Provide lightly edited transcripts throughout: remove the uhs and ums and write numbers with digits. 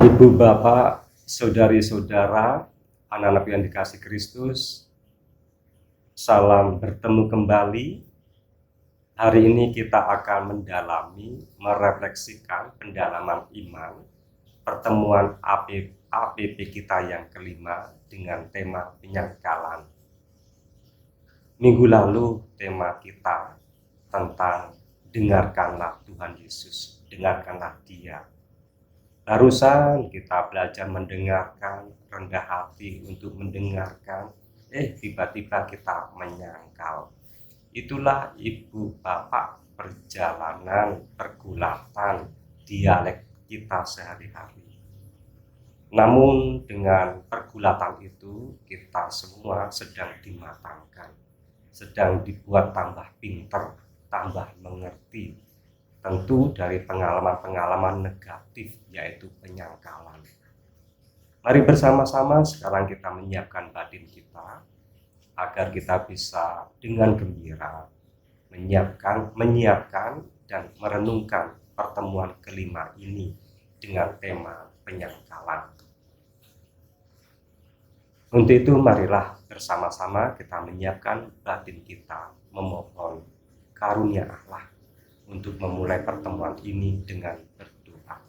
Ibu, Bapak, saudari-saudara, anak-anak yang dikasihi Kristus, salam bertemu kembali. Hari ini kita akan merefleksikan pendalaman iman, pertemuan APP kita yang kelima dengan tema penyangkalan. Minggu lalu tema kita tentang dengarkanlah Tuhan Yesus, dengarkanlah Dia. Barusan kita belajar mendengarkan, rendah hati untuk mendengarkan, tiba-tiba kita menyangkal. Itulah ibu bapak perjalanan, pergulatan, dialek kita sehari-hari. Namun dengan pergulatan itu kita semua sedang dimatangkan, sedang dibuat tambah pinter, tambah mengerti. Tentu dari pengalaman-pengalaman negatif, yaitu penyangkalan. Mari bersama-sama sekarang kita menyiapkan batin kita, agar kita bisa dengan gembira menyiapkan dan merenungkan pertemuan kelima ini dengan tema penyangkalan. Untuk itu marilah bersama-sama kita menyiapkan batin kita, memohon karunia Allah untuk memulai pertemuan ini dengan berdoa.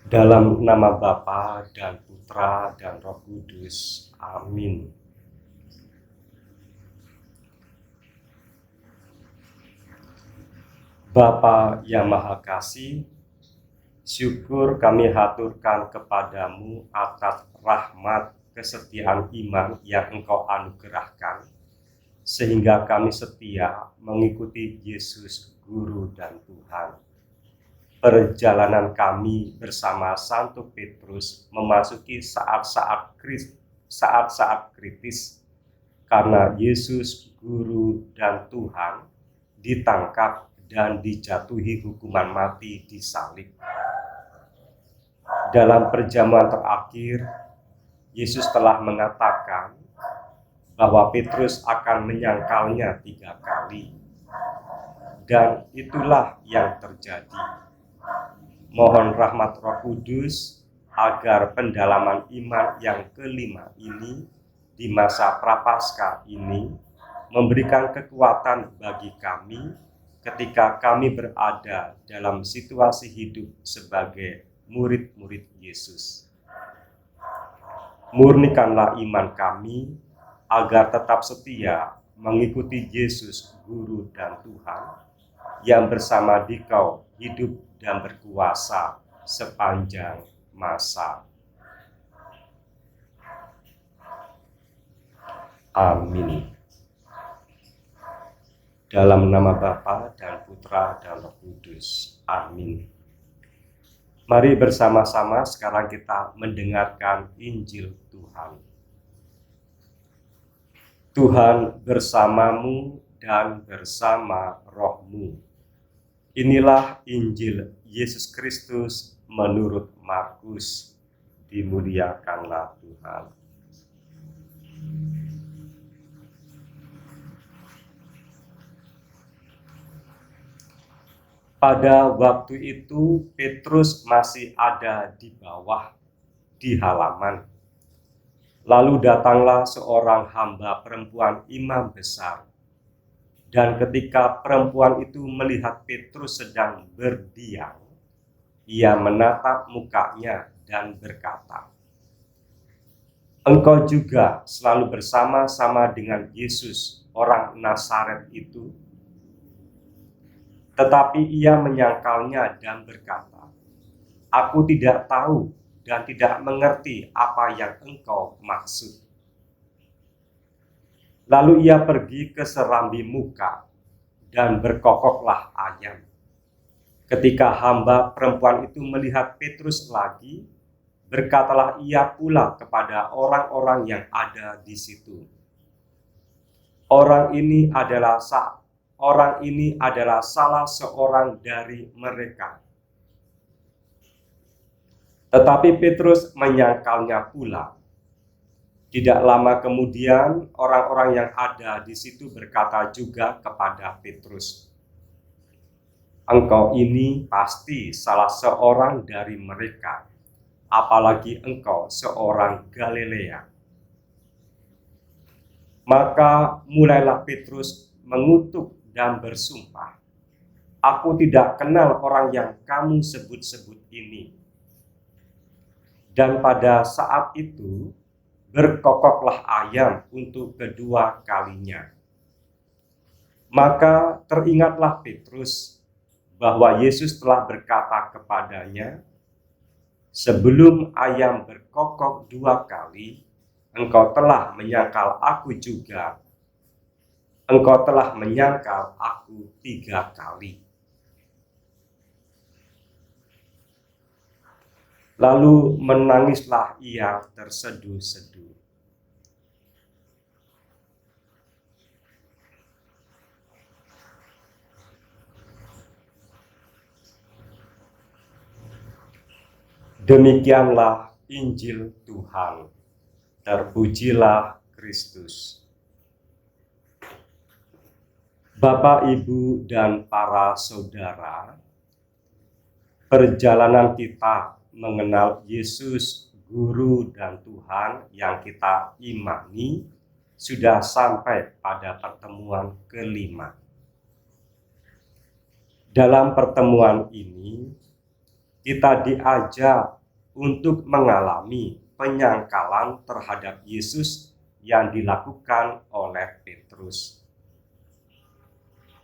Dalam nama Bapa dan Putra dan Roh Kudus. Amin. Bapa yang Maha Kasih, syukur kami haturkan kepadamu atas rahmat kesetiaan iman yang Engkau anugerahkan, sehingga kami setia mengikuti Yesus, Guru dan Tuhan. Perjalanan kami bersama Santo Petrus memasuki saat-saat kritis, karena Yesus, Guru dan Tuhan, ditangkap dan dijatuhi hukuman mati di salib. Dalam perjamuan terakhir, Yesus telah mengatakan bahwa Petrus akan menyangkalnya 3 kali. Dan itulah yang terjadi. Mohon rahmat Roh Kudus agar pendalaman iman yang kelima ini di masa Prapaskah ini memberikan kekuatan bagi kami ketika kami berada dalam situasi hidup sebagai murid-murid Yesus. Murnikanlah iman kami agar tetap setia mengikuti Yesus, Guru dan Tuhan, yang bersama Dikau hidup dan berkuasa sepanjang masa. Amin. Dalam nama Bapa dan Putra dan Roh Kudus. Amin. Mari bersama-sama sekarang kita mendengarkan Injil Tuhan. Tuhan bersamamu dan bersama rohmu. Inilah Injil Yesus Kristus menurut Markus. Dimuliakanlah Tuhan. Pada waktu itu Petrus masih ada di bawah, di halaman. Lalu datanglah seorang hamba perempuan imam besar. Dan ketika perempuan itu melihat Petrus sedang berdiam, ia menatap mukanya dan berkata, "Engkau juga selalu bersama-sama dengan Yesus, orang Nazaret itu?" Tetapi ia menyangkalnya dan berkata, "Aku tidak tahu dan tidak mengerti apa yang engkau maksud." Lalu ia pergi ke serambi muka dan berkokoklah ayam. Ketika hamba perempuan itu melihat Petrus lagi, berkatalah ia pula kepada orang-orang yang ada di situ, Orang ini adalah salah seorang dari mereka." Tetapi Petrus menyangkalnya pula. Tidak lama kemudian, orang-orang yang ada di situ berkata juga kepada Petrus, "Engkau ini pasti salah seorang dari mereka, apalagi engkau seorang Galilea." Maka mulailah Petrus mengutuk dan bersumpah, "Aku tidak kenal orang yang kamu sebut-sebut ini." Dan pada saat itu, berkokoklah ayam untuk kedua kalinya. Maka teringatlah Petrus bahwa Yesus telah berkata kepadanya, "Sebelum ayam berkokok 2 kali, engkau telah menyangkal aku juga. Engkau telah menyangkal aku 3 kali." Lalu menangislah ia terseduh-seduh. Demikianlah Injil Tuhan. Terpujilah Kristus. Bapak, Ibu, dan para saudara, perjalanan kita mengenal Yesus, Guru dan Tuhan yang kita imani, sudah sampai pada pertemuan kelima. Dalam pertemuan ini, kita diajak untuk mengalami penyangkalan terhadap Yesus yang dilakukan oleh Petrus.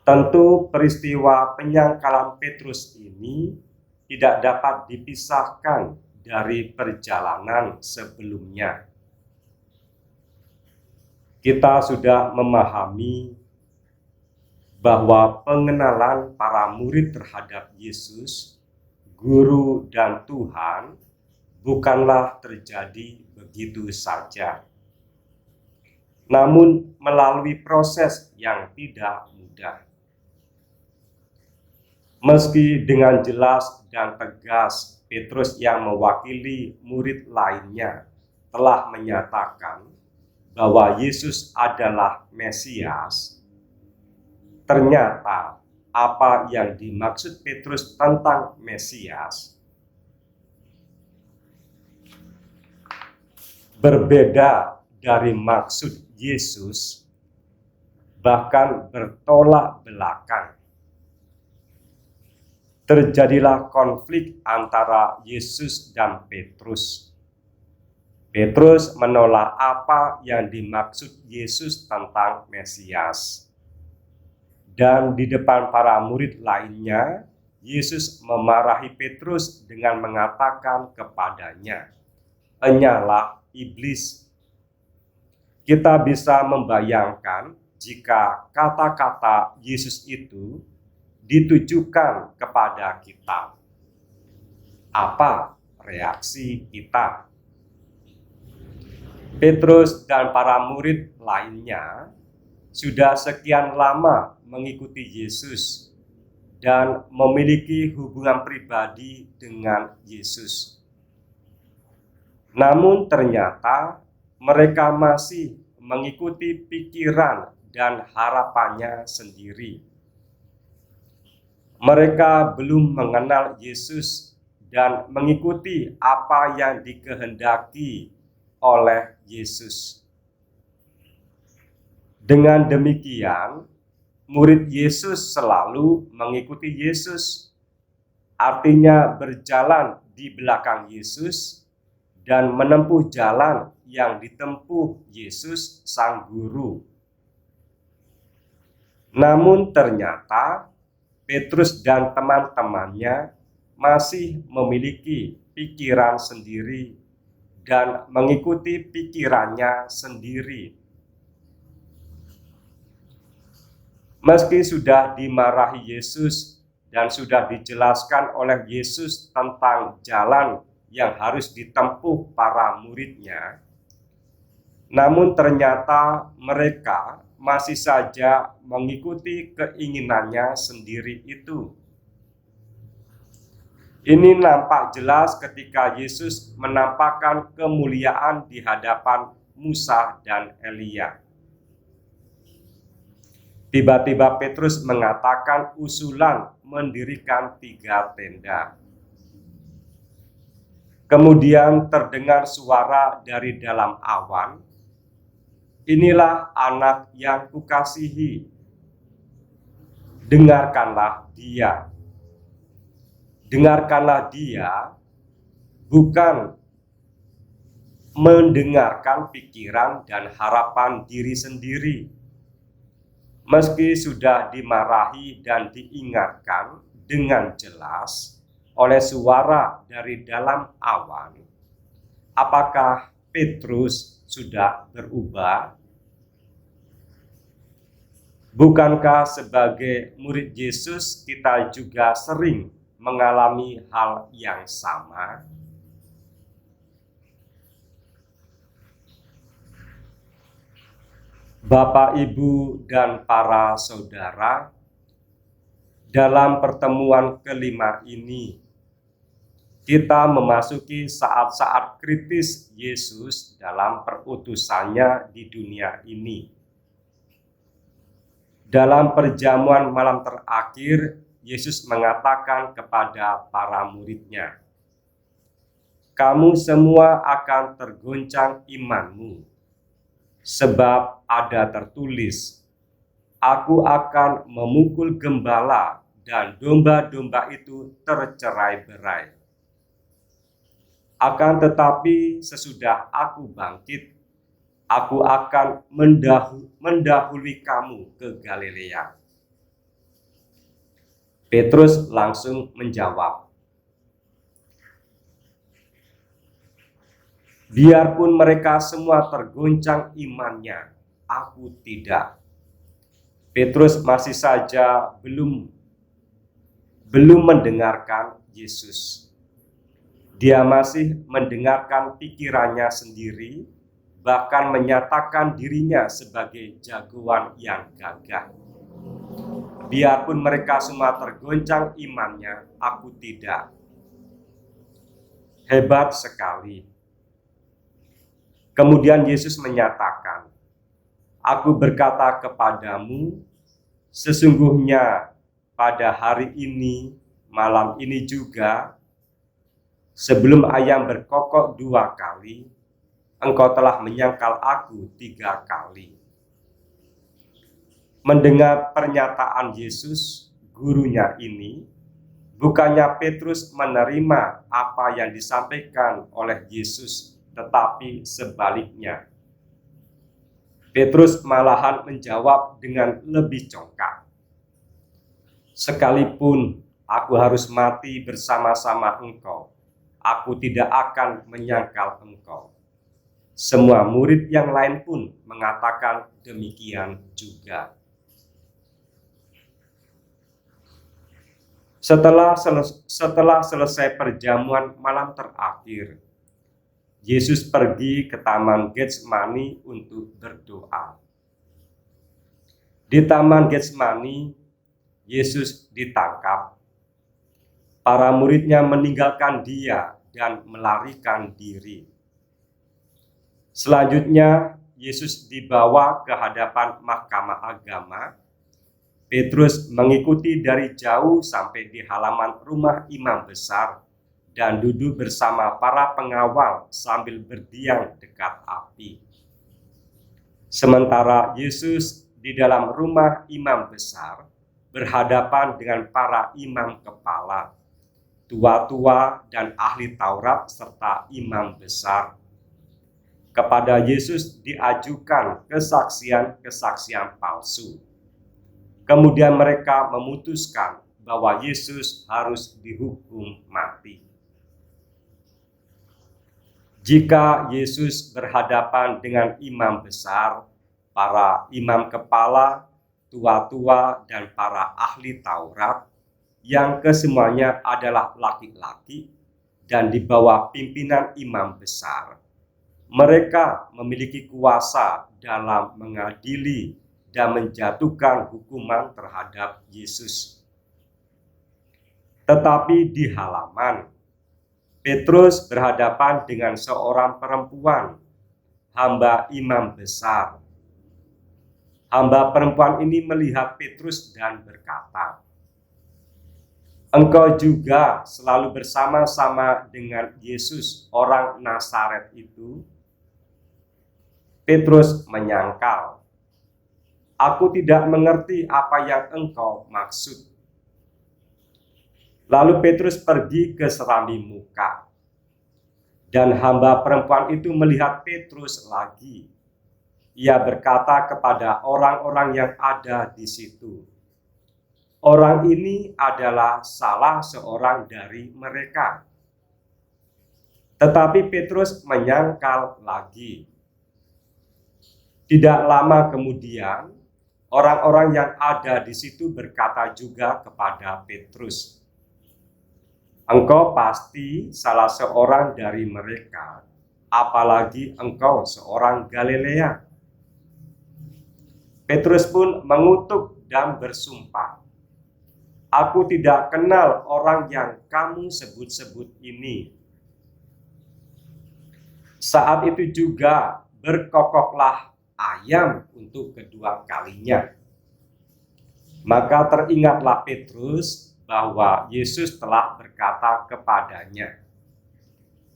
Tentu peristiwa penyangkalan Petrus ini tidak dapat dipisahkan dari perjalanan sebelumnya. Kita sudah memahami bahwa pengenalan para murid terhadap Yesus, Guru dan Tuhan, bukanlah terjadi begitu saja, namun melalui proses yang tidak mudah. Meski dengan jelas dan tegas Petrus yang mewakili murid lainnya telah menyatakan bahwa Yesus adalah Mesias, ternyata apa yang dimaksud Petrus tentang Mesias berbeda dari maksud Yesus, bahkan bertolak belakang. Terjadilah konflik antara Yesus dan Petrus. Petrus menolak apa yang dimaksud Yesus tentang Mesias. Dan di depan para murid lainnya, Yesus memarahi Petrus dengan mengatakan kepadanya, "Enyalah iblis." Kita bisa membayangkan jika kata-kata Yesus itu ditujukan kepada kita. Apa reaksi kita? Petrus dan para murid lainnya sudah sekian lama mengikuti Yesus dan memiliki hubungan pribadi dengan Yesus. Namun ternyata mereka masih mengikuti pikiran dan harapannya sendiri. Mereka belum mengenal Yesus dan mengikuti apa yang dikehendaki oleh Yesus. Dengan demikian, murid Yesus selalu mengikuti Yesus, artinya berjalan di belakang Yesus dan menempuh jalan yang ditempuh Yesus Sang Guru. Namun ternyata Petrus dan teman-temannya masih memiliki pikiran sendiri dan mengikuti pikirannya sendiri. Meski sudah dimarahi Yesus dan sudah dijelaskan oleh Yesus tentang jalan yang harus ditempuh para muridnya, namun ternyata mereka masih saja mengikuti keinginannya sendiri itu. Ini nampak jelas ketika Yesus menampakkan kemuliaan di hadapan Musa dan Elia. Tiba-tiba Petrus mengatakan usulan mendirikan 3 tenda. Kemudian terdengar suara dari dalam awan, "Inilah anak yang kukasihi, dengarkanlah dia." Dengarkanlah dia bukan mendengarkan pikiran dan harapan diri sendiri. Meski sudah dimarahi dan diingatkan dengan jelas oleh suara dari dalam awan, apakah Petrus sudah berubah? Bukankah sebagai murid Yesus kita juga sering mengalami hal yang sama? Bapak, Ibu, dan para saudara, dalam pertemuan kelima ini, kita memasuki saat-saat kritis Yesus dalam perutusannya di dunia ini. Dalam perjamuan malam terakhir, Yesus mengatakan kepada para murid-Nya, "Kamu semua akan tergoncang imanmu, sebab ada tertulis, Aku akan memukul gembala dan domba-domba itu tercerai-berai. Akan tetapi sesudah aku bangkit, aku akan mendahului kamu ke Galilea." Petrus langsung menjawab, "Biarpun mereka semua tergoncang imannya, aku tidak." Petrus masih saja belum mendengarkan Yesus. Dia masih mendengarkan pikirannya sendiri, bahkan menyatakan dirinya sebagai jagoan yang gagah. Biarpun mereka semua tergoncang imannya, aku tidak. Hebat sekali. Kemudian Yesus menyatakan, "Aku berkata kepadamu, sesungguhnya pada hari ini, malam ini juga, sebelum ayam berkokok 2 kali, engkau telah menyangkal aku 3 kali." Mendengar pernyataan Yesus, gurunya ini, bukannya Petrus menerima apa yang disampaikan oleh Yesus, tetapi sebaliknya. Petrus malahan menjawab dengan lebih congkak, "Sekalipun aku harus mati bersama-sama engkau, aku tidak akan menyangkal engkau." Semua murid yang lain pun mengatakan demikian juga. Setelah selesai perjamuan malam terakhir, Yesus pergi ke Taman Getsemani untuk berdoa. Di Taman Getsemani, Yesus ditangkap. Para muridnya meninggalkan dia dan melarikan diri. Selanjutnya, Yesus dibawa ke hadapan Mahkamah Agama. Petrus mengikuti dari jauh sampai di halaman rumah imam besar dan duduk bersama para pengawal sambil berdiam dekat api. Sementara Yesus di dalam rumah imam besar berhadapan dengan para imam kepala, tua-tua dan ahli Taurat serta imam besar. Kepada Yesus diajukan kesaksian-kesaksian palsu. Kemudian mereka memutuskan bahwa Yesus harus dihukum mati. Jika Yesus berhadapan dengan imam besar, para imam kepala, tua-tua, dan para ahli Taurat, yang kesemuanya adalah laki-laki dan di bawah pimpinan imam besar, mereka memiliki kuasa dalam mengadili dan menjatuhkan hukuman terhadap Yesus. Tetapi di halaman, Petrus berhadapan dengan seorang perempuan, hamba imam besar. Hamba perempuan ini melihat Petrus dan berkata, "Engkau juga selalu bersama-sama dengan Yesus, orang Nazaret itu?" Petrus menyangkal, "Aku tidak mengerti apa yang engkau maksud." Lalu Petrus pergi ke serambi muka. Dan hamba perempuan itu melihat Petrus lagi. Ia berkata kepada orang-orang yang ada di situ, "Orang ini adalah salah seorang dari mereka." Tetapi Petrus menyangkal lagi. Tidak lama kemudian, orang-orang yang ada di situ berkata juga kepada Petrus, "Engkau pasti salah seorang dari mereka, apalagi engkau seorang Galilea." Petrus pun mengutuk dan bersumpah, "Aku tidak kenal orang yang kamu sebut-sebut ini." Saat itu juga berkokoklah ayam untuk kedua kalinya. Maka teringatlah Petrus bahwa Yesus telah berkata kepadanya,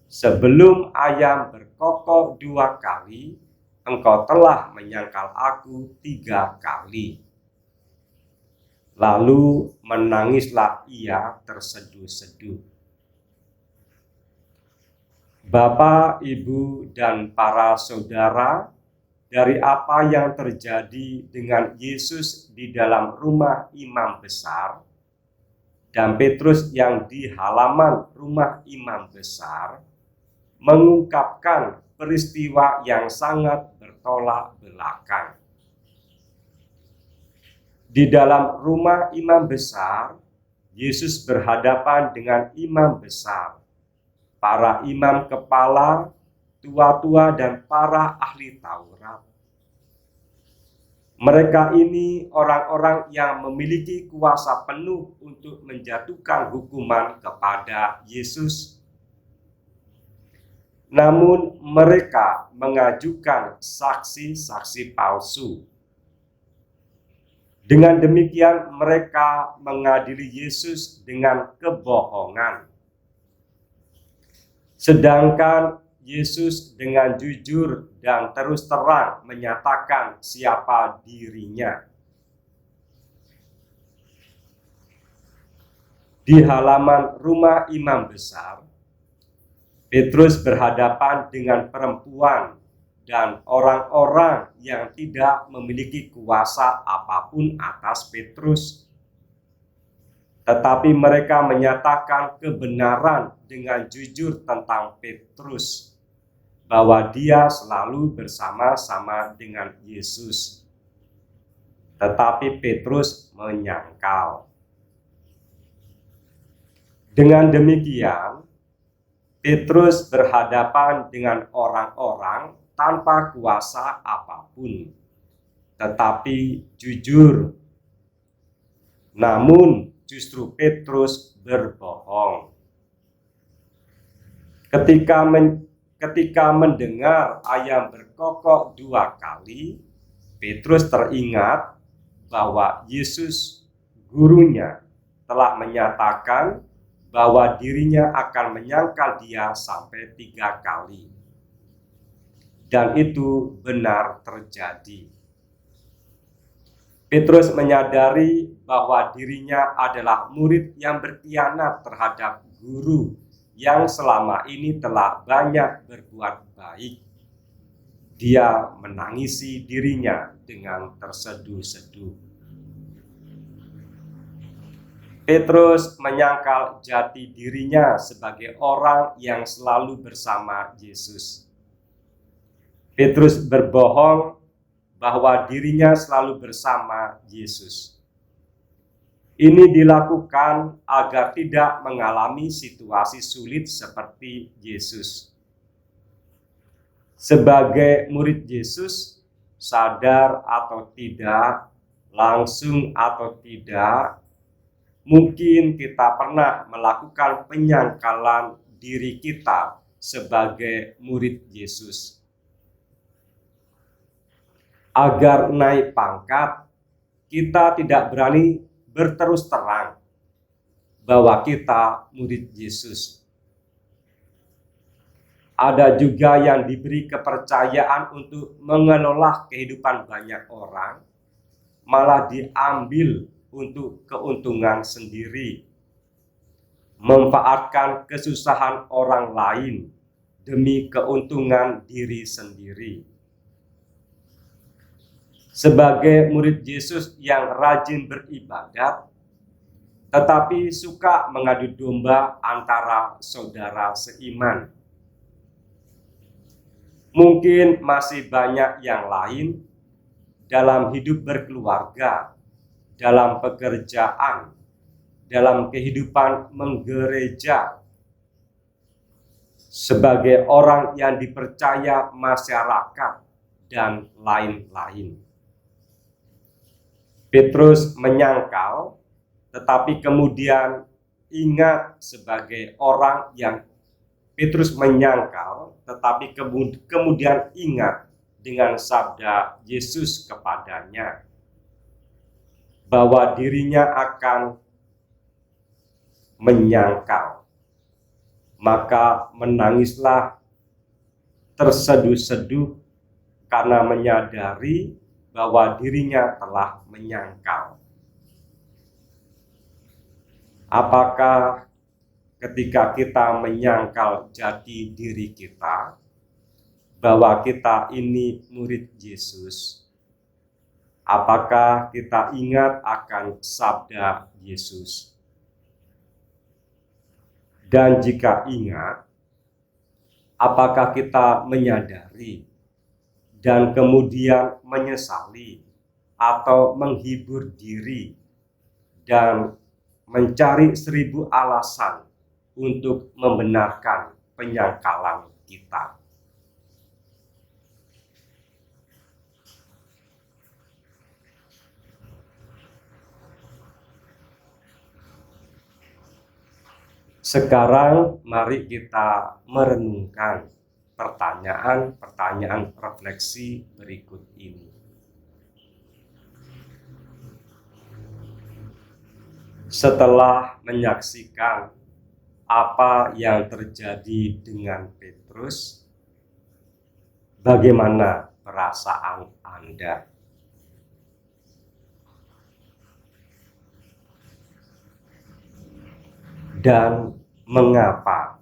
"Sebelum ayam berkokok 2 kali, engkau telah menyangkal aku 3 kali." Lalu menangislah ia terseduh-seduh. Bapak, Ibu, dan para saudara, dari apa yang terjadi dengan Yesus di dalam rumah imam besar dan Petrus yang di halaman rumah imam besar, mengungkapkan peristiwa yang sangat bertolak belakang. Di dalam rumah imam besar, Yesus berhadapan dengan imam besar, para imam kepala, tua-tua, dan para ahli Taurat. Mereka ini orang-orang yang memiliki kuasa penuh untuk menjatuhkan hukuman kepada Yesus. Namun mereka mengajukan saksi-saksi palsu. Dengan demikian mereka mengadili Yesus dengan kebohongan. Sedangkan Yesus dengan jujur dan terus terang menyatakan siapa dirinya. Di halaman rumah imam besar, Petrus berhadapan dengan perempuan dan orang-orang yang tidak memiliki kuasa apapun atas Petrus. Tetapi mereka menyatakan kebenaran dengan jujur tentang Petrus, bahwa dia selalu bersama-sama dengan Yesus. Tetapi Petrus menyangkal. Dengan demikian, Petrus berhadapan dengan orang-orang tanpa kuasa apapun, tetapi jujur. Namun justru Petrus berbohong. Ketika mendengar ayam berkokok 2 kali, Petrus teringat bahwa Yesus, gurunya, telah menyatakan bahwa dirinya akan menyangkal dia sampai 3 kali. Dan itu benar terjadi. Petrus menyadari bahwa dirinya adalah murid yang berkhianat terhadap guru yang selama ini telah banyak berbuat baik. Dia menangisi dirinya dengan terseduh-seduh. Petrus menyangkal jati dirinya sebagai orang yang selalu bersama Yesus. Petrus berbohong bahwa dirinya selalu bersama Yesus. Ini dilakukan agar tidak mengalami situasi sulit seperti Yesus. Sebagai murid Yesus, sadar atau tidak, langsung atau tidak, mungkin kita pernah melakukan penyangkalan diri kita sebagai murid Yesus. Agar naik pangkat, kita tidak berani berterus terang bahwa kita murid Yesus. Ada juga yang diberi kepercayaan untuk mengelola kehidupan banyak orang, malah diambil untuk keuntungan sendiri, memanfaatkan kesusahan orang lain demi keuntungan diri sendiri. Sebagai murid Yesus yang rajin beribadat, tetapi suka mengadu domba antara saudara seiman. Mungkin masih banyak yang lain dalam hidup berkeluarga, dalam pekerjaan, dalam kehidupan menggereja, sebagai orang yang dipercaya masyarakat, dan lain-lain. Petrus menyangkal, tetapi kemudian ingat sebagai orang yang Petrus menyangkal, tetapi kemudian ingat dengan sabda Yesus kepadanya, bahwa dirinya akan menyangkal. Maka menangislah terseduh-seduh karena menyadari bahwa dirinya telah menyangkal. Apakah ketika kita menyangkal jati diri kita, bahwa kita ini murid Yesus, apakah kita ingat akan sabda Yesus? Dan jika ingat, apakah kita menyadari dan kemudian menyesali atau menghibur diri dan mencari 1000 alasan untuk membenarkan penyangkalan kita? Sekarang mari kita merenungkan pertanyaan-pertanyaan refleksi berikut ini. Setelah menyaksikan apa yang terjadi dengan Petrus, bagaimana perasaan Anda? Dan mengapa?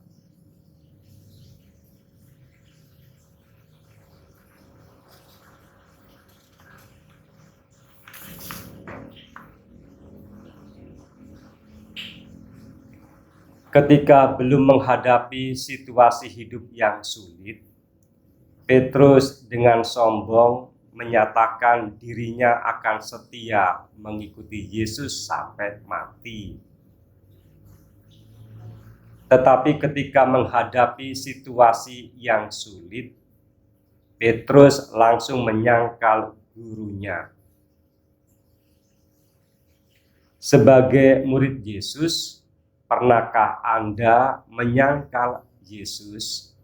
Ketika belum menghadapi situasi hidup yang sulit, Petrus dengan sombong menyatakan dirinya akan setia mengikuti Yesus sampai mati. Tetapi ketika menghadapi situasi yang sulit, Petrus langsung menyangkal gurunya. Sebagai murid Yesus, pernahkah Anda menyangkal Yesus?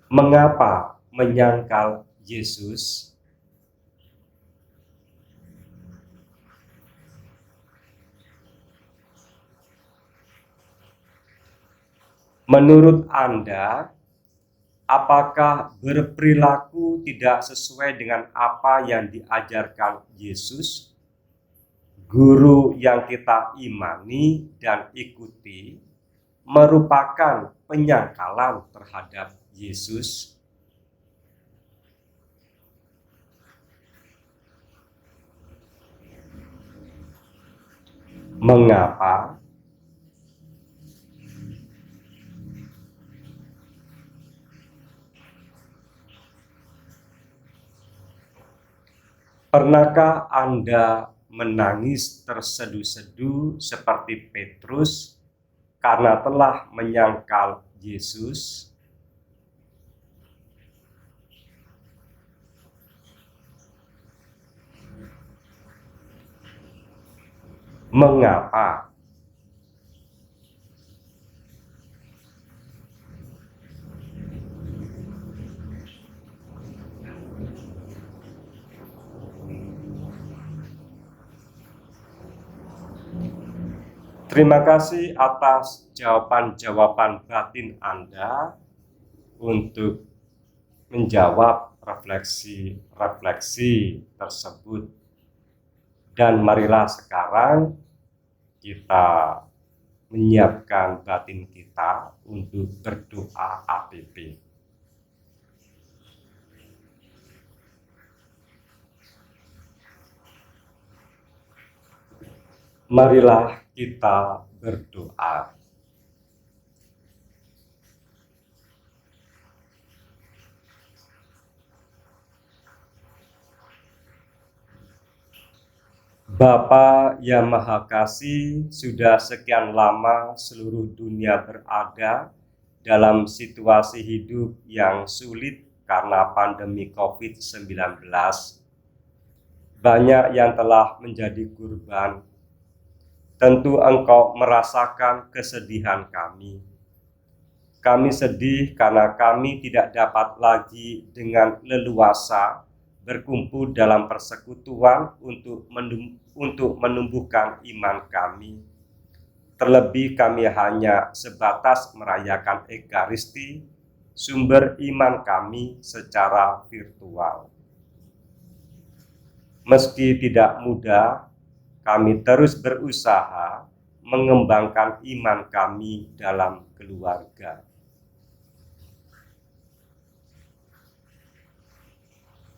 Mengapa menyangkal Yesus? Menurut Anda, apakah berperilaku tidak sesuai dengan apa yang diajarkan Yesus, guru yang kita imani dan ikuti, merupakan penyangkalan terhadap Yesus? Mengapa? Pernahkah Anda menangis terseduh-seduh seperti Petrus karena telah menyangkal Yesus? Mengapa? Terima kasih atas jawaban-jawaban batin Anda untuk menjawab refleksi-refleksi tersebut. Dan marilah sekarang kita menyiapkan batin kita untuk berdoa APP. Marilah kita berdoa. Bapa yang Maha Kasih, sudah sekian lama seluruh dunia berada dalam situasi hidup yang sulit karena pandemi COVID-19. Banyak yang telah menjadi korban. Tentu Engkau merasakan kesedihan kami. Kami sedih karena kami tidak dapat lagi dengan leluasa berkumpul dalam persekutuan untuk menumbuhkan iman kami. Terlebih kami hanya sebatas merayakan Ekaristi, sumber iman kami secara virtual. Meski tidak mudah, kami terus berusaha mengembangkan iman kami dalam keluarga.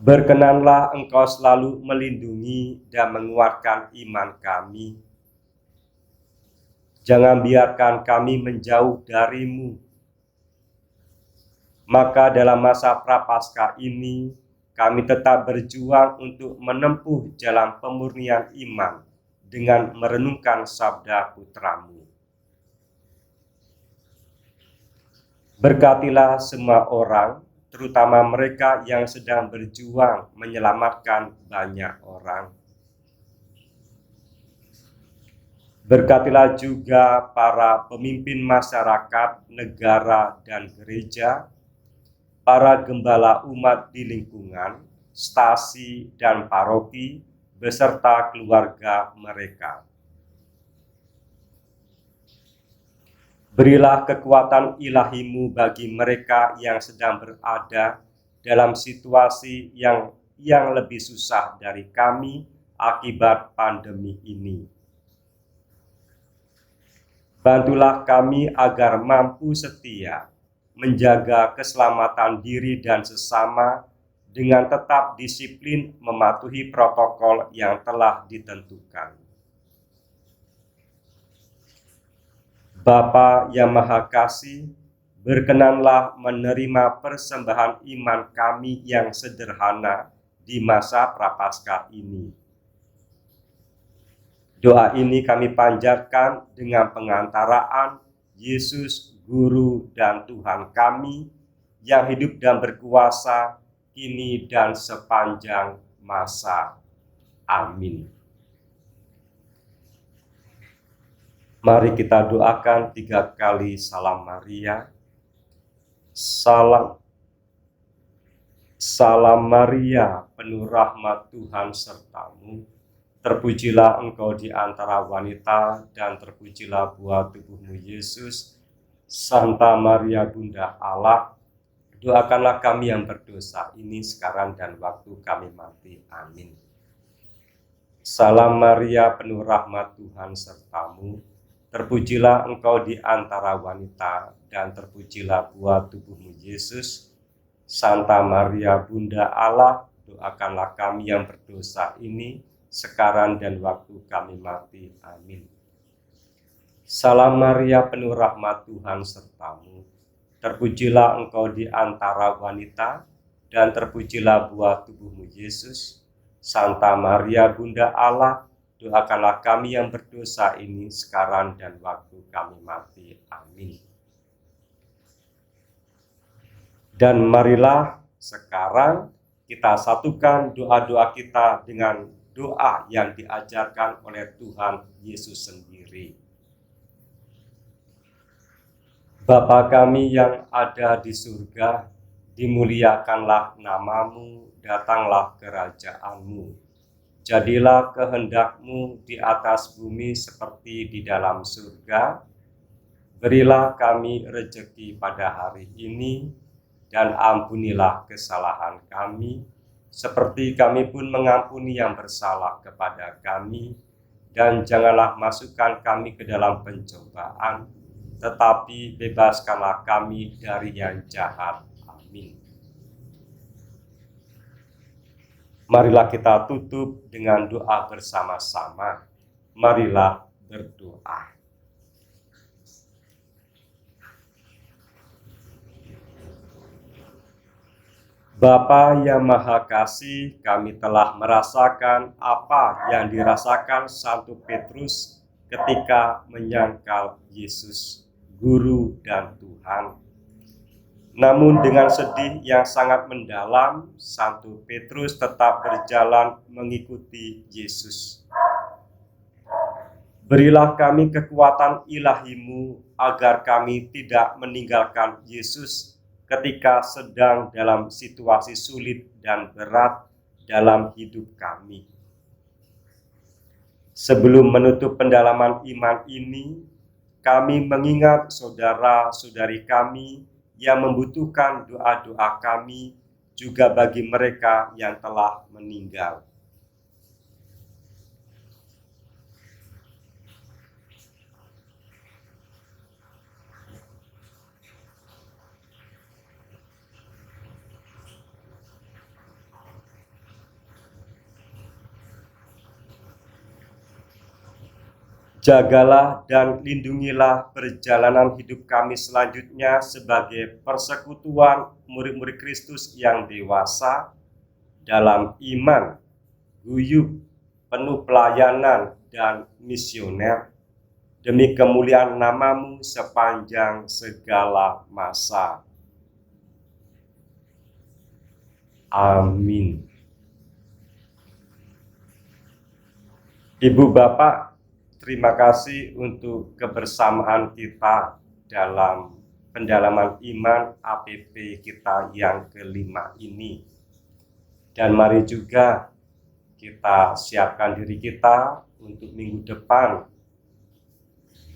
Berkenanlah Engkau selalu melindungi dan menguatkan iman kami. Jangan biarkan kami menjauh dari-Mu. Maka dalam masa Prapaskah ini, kami tetap berjuang untuk menempuh jalan pemurnian iman dengan merenungkan sabda Putra-Mu. Berkatilah semua orang, terutama mereka yang sedang berjuang menyelamatkan banyak orang. Berkatilah juga para pemimpin masyarakat, negara, dan gereja, para gembala umat di lingkungan, stasi, dan paroki, beserta keluarga mereka. Berilah kekuatan ilahi-Mu bagi mereka yang sedang berada dalam situasi yang lebih susah dari kami akibat pandemi ini. Bantulah kami agar mampu setia menjaga keselamatan diri dan sesama dengan tetap disiplin mematuhi protokol yang telah ditentukan. Bapa yang Maha Kasih, berkenanlah menerima persembahan iman kami yang sederhana di masa Prapaskah ini. Doa ini kami panjatkan dengan pengantaraan Yesus, Guru dan Tuhan kami, yang hidup dan berkuasa kini dan sepanjang masa. Amin. Mari kita doakan 3 kali Salam Maria. Salam Maria, penuh rahmat Tuhan sertamu. Terpujilah Engkau di antara wanita, dan terpujilah buah tubuhmu Yesus. Santa Maria Bunda Allah, doakanlah kami yang berdosa ini sekarang dan waktu kami mati. Amin. Salam Maria, penuh rahmat Tuhan sertamu. Terpujilah Engkau di antara wanita, dan terpujilah buah tubuhmu Yesus. Santa Maria Bunda Allah, doakanlah kami yang berdosa ini sekarang dan waktu kami mati. Amin. Salam Maria, penuh rahmat Tuhan sertamu. Terpujilah Engkau di antara wanita, dan terpujilah buah tubuhmu Yesus. Santa Maria Bunda Allah, doakanlah kami yang berdosa ini sekarang dan waktu kami mati. Amin. Dan marilah sekarang kita satukan doa-doa kita dengan doa yang diajarkan oleh Tuhan Yesus sendiri. Bapa kami yang ada di surga, dimuliakanlah nama-Mu, datanglah kerajaan-Mu. Jadilah kehendak-Mu di atas bumi seperti di dalam surga. Berilah kami rejeki pada hari ini, dan ampunilah kesalahan kami, seperti kami pun mengampuni yang bersalah kepada kami. Dan janganlah masukkan kami ke dalam pencobaan, tetapi bebaskanlah kami dari yang jahat. Amin. Marilah kita tutup dengan doa bersama-sama. Marilah berdoa. Bapa yang Maha Kasih, kami telah merasakan apa yang dirasakan Santo Petrus ketika menyangkal Yesus, Guru dan Tuhan. Namun dengan sedih yang sangat mendalam, Santo Petrus tetap berjalan mengikuti Yesus. Berilah kami kekuatan ilahi-Mu agar kami tidak meninggalkan Yesus ketika sedang dalam situasi sulit dan berat dalam hidup kami. Sebelum menutup pendalaman iman ini, kami mengingat saudara-saudari kami yang membutuhkan doa-doa kami, juga bagi mereka yang telah meninggal. Jagalah dan lindungilah perjalanan hidup kami selanjutnya sebagai persekutuan murid-murid Kristus yang dewasa dalam iman, guyub, penuh pelayanan dan misioner, demi kemuliaan nama-Mu sepanjang segala masa. Amin. Ibu Bapak, terima kasih untuk kebersamaan kita dalam pendalaman iman APP kita yang kelima ini. Dan mari juga kita siapkan diri kita untuk minggu depan.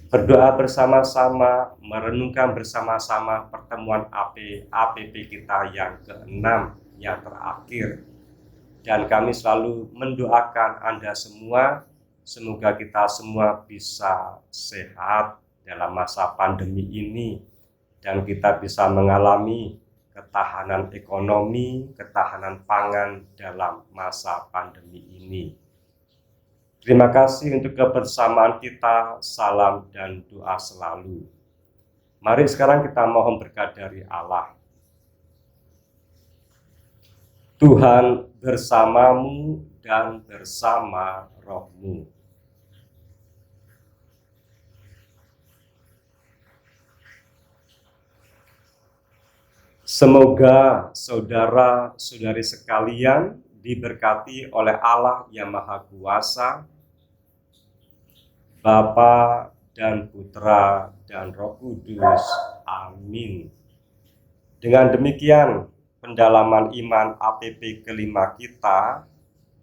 Berdoa bersama-sama, merenungkan bersama-sama pertemuan APP kita yang ke-6 yang terakhir. Dan kami selalu mendoakan Anda semua, semoga kita semua bisa sehat dalam masa pandemi ini, dan kita bisa mengalami ketahanan ekonomi, ketahanan pangan dalam masa pandemi ini. Terima kasih untuk kebersamaan kita, salam dan doa selalu. Mari sekarang kita mohon berkat dari Allah. Tuhan bersamamu dan bersama rohmu. Semoga saudara-saudari sekalian diberkati oleh Allah yang Maha Kuasa, Bapa dan Putra dan Roh Kudus. Amin. Dengan demikian, pendalaman iman APP kelima kita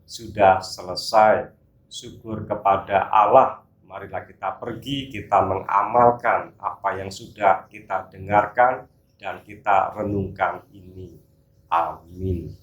sudah selesai. Syukur kepada Allah. Marilah kita pergi, kita mengamalkan apa yang sudah kita dengarkan dan kita renungkan ini. Amin.